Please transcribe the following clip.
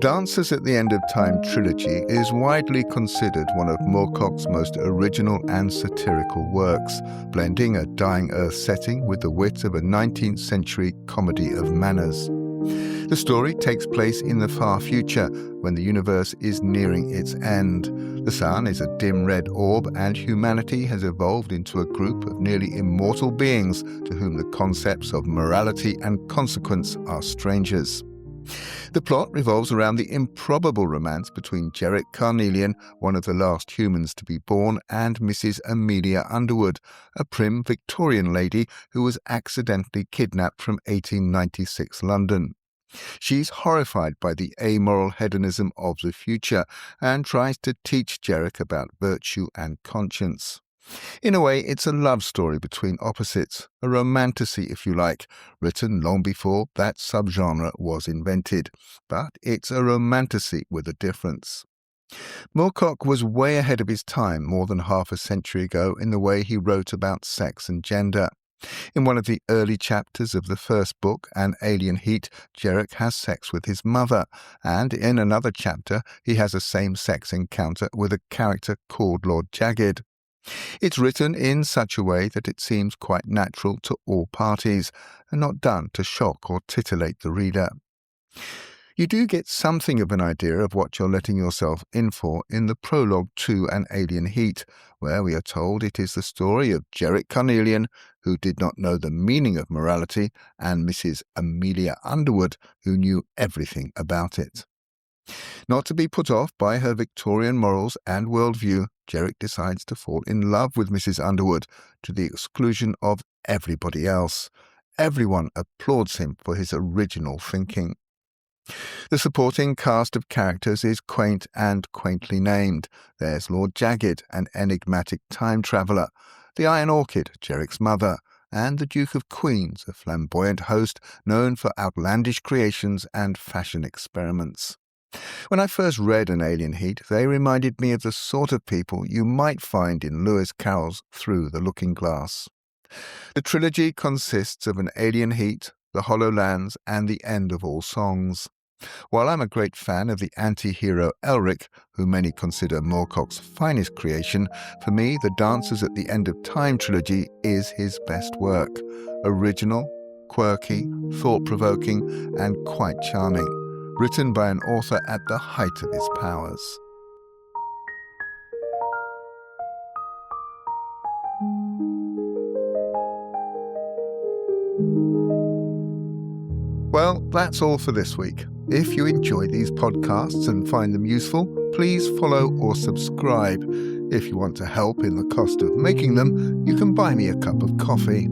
Dancers at the End of Time trilogy is widely considered one of Moorcock's most original and satirical works, blending a dying Earth setting with the wit of a 19th century comedy of manners. The story takes place in the far future, when the universe is nearing its end. The sun is a dim red orb, and humanity has evolved into a group of nearly immortal beings to whom the concepts of morality and consequence are strangers. The plot revolves around the improbable romance between Jeric Carnelian, one of the last humans to be born, and Mrs. Amelia Underwood, a prim Victorian lady who was accidentally kidnapped from 1896 London. She's horrified by the amoral hedonism of the future and tries to teach Jeric about virtue and conscience. In a way, it's a love story between opposites, a romantasy if you like, written long before that subgenre was invented. But it's a romantasy with a difference. Moorcock was way ahead of his time more than half a century ago in the way he wrote about sex and gender. In one of the early chapters of the first book, An Alien Heat, Jeric has sex with his mother, and in another chapter he has a same-sex encounter with a character called Lord Jagged. It's written in such a way that it seems quite natural to all parties, and not done to shock or titillate the reader. You do get something of an idea of what you're letting yourself in for in the prologue to An Alien Heat, where we are told it is the story of Jeric Carnelian, who did not know the meaning of morality, and Mrs. Amelia Underwood, who knew everything about it. Not to be put off by her Victorian morals and worldview, Jeric decides to fall in love with Mrs. Underwood to the exclusion of everybody else. Everyone applauds him for his original thinking. The supporting cast of characters is quaint and quaintly named. There's Lord Jagged, an enigmatic time traveller, the Iron Orchid, Jeric's mother, and the Duke of Queens, a flamboyant host known for outlandish creations and fashion experiments. When I first read An Alien Heat, they reminded me of the sort of people you might find in Lewis Carroll's Through the Looking Glass. The trilogy consists of An Alien Heat, The Hollow Lands, and The End of All Songs. While I'm a great fan of the anti-hero Elric, who many consider Moorcock's finest creation, for me the Dancers at the End of Time trilogy is his best work. Original, quirky, thought-provoking, and quite charming. Written by an author at the height of his powers. Well, that's all for this week. If you enjoy these podcasts and find them useful, please follow or subscribe. If you want to help in the cost of making them, you can buy me a cup of coffee.